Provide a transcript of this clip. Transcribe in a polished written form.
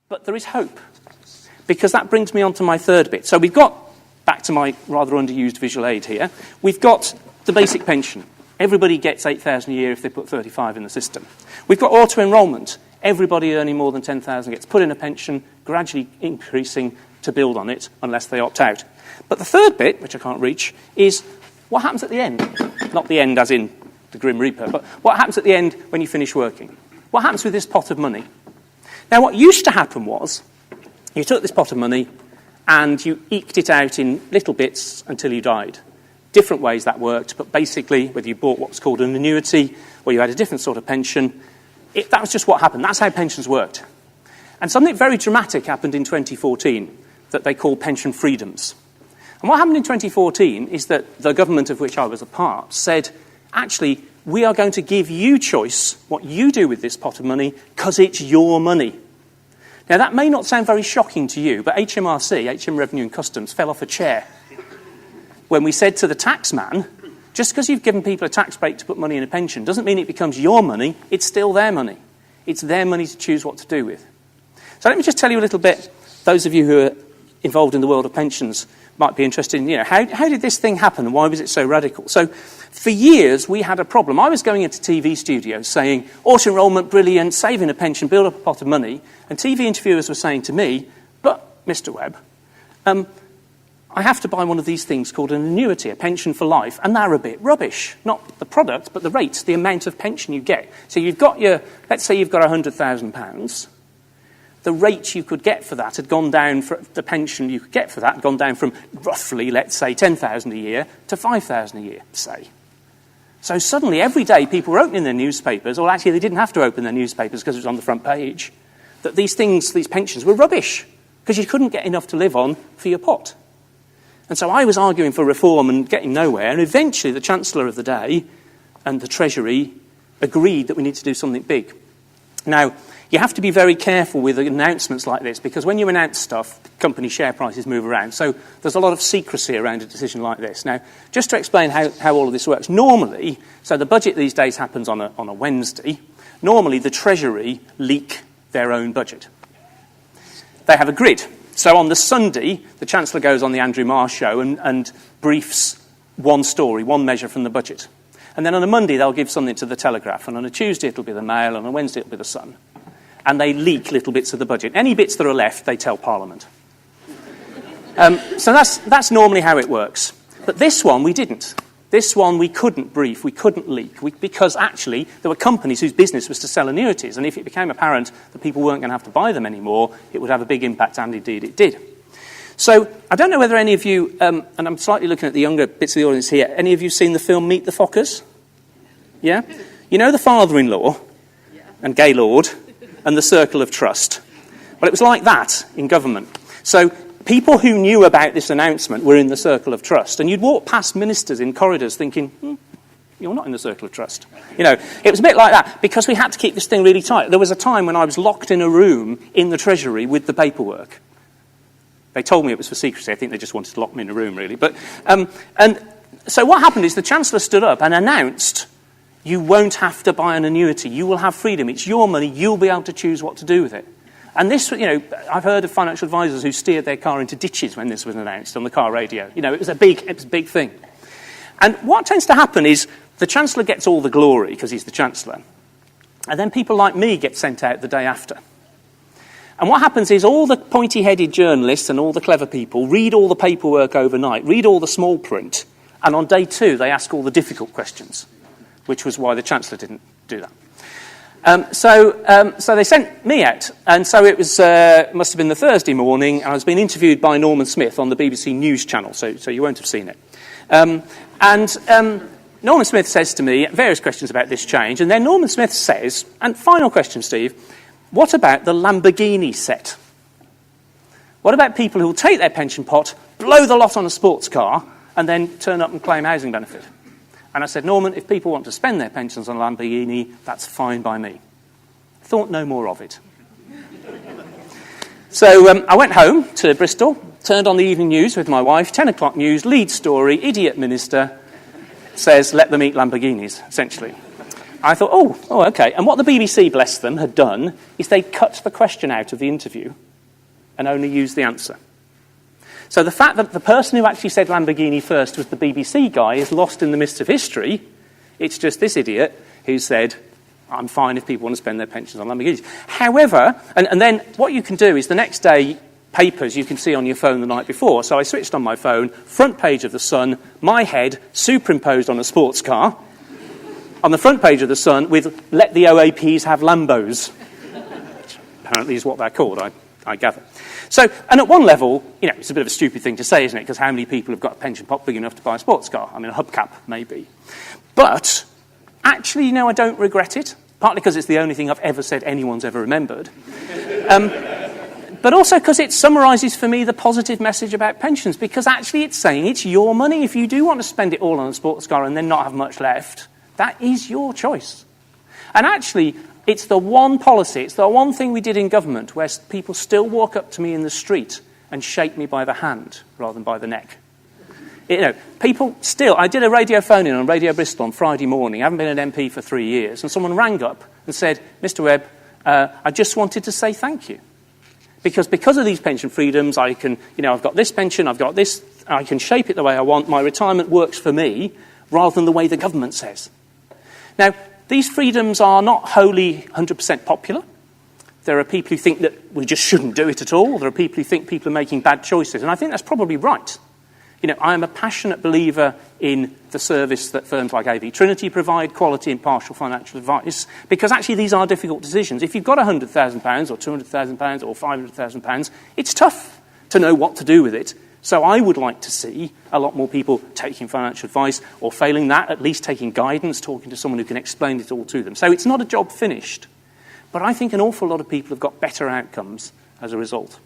But there is hope, because that brings me on to my third bit. So we've got, back to my rather underused visual aid here, we've got the basic pension. Everybody gets $8,000 a year if they put 35 in the system. We've got auto-enrolment. Everybody earning more than 10,000 gets put in a pension, gradually increasing to build on it, unless they opt out. But the third bit, which I can't reach, is what happens at the end. Not the end as in the Grim Reaper, but what happens at the end when you finish working. What happens with this pot of money? Now, what used to happen was, you took this pot of money and you eked it out in little bits until you died. Different ways that worked, but basically, whether you bought what was called an annuity or you had a different sort of pension, that was just what happened. That's how pensions worked. And something very dramatic happened in 2014 that they call pension freedoms. And what happened in 2014 is that the government of which I was a part said, actually, we are going to give you choice what you do with this pot of money because it's your money. Now, that may not sound very shocking to you, but HM Revenue and Customs, fell off a chair when we said to the taxman, just because you've given people a tax break to put money in a pension doesn't mean it becomes your money, it's still their money. It's their money to choose what to do with. So let me just tell you a little bit, those of you who are involved in the world of pensions might be interested in, how did this thing happen and why was it so radical? So for years we had a problem. I was going into TV studios saying, auto-enrolment, brilliant, saving a pension, build up a pot of money. And TV interviewers were saying to me, but, Mr. Webb, I have to buy one of these things called an annuity, a pension for life, and they're a bit rubbish. Not the product, but the rates, the amount of pension you get. So you've got let's say you've got £100,000. The rate you could get for that had gone down, for the pension you could get for that had gone down from roughly, let's say, $10,000 a year to $5,000 a year, say. So suddenly, every day, people were opening their newspapers, or actually they didn't have to open their newspapers because it was on the front page, that these pensions were rubbish, because you couldn't get enough to live on for your pot. And so I was arguing for reform and getting nowhere, and eventually the Chancellor of the day and the Treasury agreed that we need to do something big. Now, you have to be very careful with announcements like this, because when you announce stuff, company share prices move around. So there's a lot of secrecy around a decision like this. Now, just to explain how all of this works, normally, so the budget these days happens on a Wednesday, normally the Treasury leak their own budget. They have a grid. So on the Sunday, the Chancellor goes on the Andrew Marr show and briefs one story, one measure from the budget. And then on a Monday, they'll give something to the Telegraph. And on a Tuesday, it'll be the Mail. And on a Wednesday, it'll be the Sun. And they leak little bits of the budget. Any bits that are left, they tell Parliament. So that's normally how it works. But this one, we didn't. This one, we couldn't brief, we couldn't leak, because actually there were companies whose business was to sell annuities. And if it became apparent that people weren't going to have to buy them anymore, it would have a big impact, and indeed it did. So I don't know whether any of you, and I'm slightly looking at the younger bits of the audience here, any of you seen the film Meet the Fockers? Yeah? You know the father-in-law and Gaylord and the Circle of Trust? Well, it was like that in government. So people who knew about this announcement were in the Circle of Trust. And you'd walk past ministers in corridors thinking, you're not in the Circle of Trust. It was a bit like that, because we had to keep this thing really tight. There was a time when I was locked in a room in the Treasury with the paperwork. They told me it was for secrecy. I think they just wanted to lock me in a room, really. But and so what happened is the Chancellor stood up and announced, you won't have to buy an annuity. You will have freedom. It's your money. You'll be able to choose what to do with it. And this, I've heard of financial advisors who steered their car into ditches when this was announced on the car radio. It was a big thing. And what tends to happen is the Chancellor gets all the glory because he's the Chancellor. And then people like me get sent out the day after. And what happens is all the pointy-headed journalists and all the clever people read all the paperwork overnight, read all the small print, and on day 2 they ask all the difficult questions, which was why the Chancellor didn't do that. So they sent me out, and so it was must have been the Thursday morning, and I was being interviewed by Norman Smith on the BBC News channel, so you won't have seen it. Norman Smith says to me various questions about this change, and then Norman Smith says, and final question, Steve, what about the Lamborghini set? What about people who will take their pension pot, blow the lot on a sports car, and then turn up and claim housing benefit? And I said, Norman, if people want to spend their pensions on a Lamborghini, that's fine by me. Thought no more of it. So I went home to Bristol, turned on the evening news with my wife, 10 o'clock news, lead story, idiot minister says, let them eat Lamborghinis, essentially. I thought, oh, okay. And what the BBC, bless them, had done is they cut the question out of the interview and only used the answer. So the fact that the person who actually said Lamborghini first was the BBC guy is lost in the mist of history. It's just this idiot who said, I'm fine if people want to spend their pensions on Lamborghinis. However, and then what you can do is the next day, papers you can see on your phone the night before. So I switched on my phone, front page of the Sun, my head superimposed on a sports car, on the front page of the Sun with, let the OAPs have Lambos. Which apparently is what they're called, I gather. So, and at one level, it's a bit of a stupid thing to say, isn't it? Because how many people have got a pension pot big enough to buy a sports car? I mean, a hubcap, maybe. But, actually, I don't regret it. Partly because it's the only thing I've ever said anyone's ever remembered. But also because it summarises for me the positive message about pensions. Because actually it's saying it's your money. If you do want to spend it all on a sports car and then not have much left, that is your choice. And actually, it's the one policy, it's the one thing we did in government where people still walk up to me in the street and shake me by the hand rather than by the neck. People still... I did a radio phone-in on Radio Bristol on Friday morning. I haven't been an MP for 3 years. And someone rang up and said, Mr. Webb, I just wanted to say thank you. Because of these pension freedoms, I can... I've got this pension, I've got this... I can shape it the way I want. My retirement works for me rather than the way the government says. Now, these freedoms are not wholly 100% popular. There are people who think that we just shouldn't do it at all. There are people who think people are making bad choices. And I think that's probably right. I am a passionate believer in the service that firms like AV Trinity provide, quality impartial financial advice, because actually these are difficult decisions. If you've got £100,000 or £200,000 or £500,000, it's tough to know what to do with it. So I would like to see a lot more people taking financial advice, or failing that, at least taking guidance, talking to someone who can explain it all to them. So it's not a job finished. But I think an awful lot of people have got better outcomes as a result.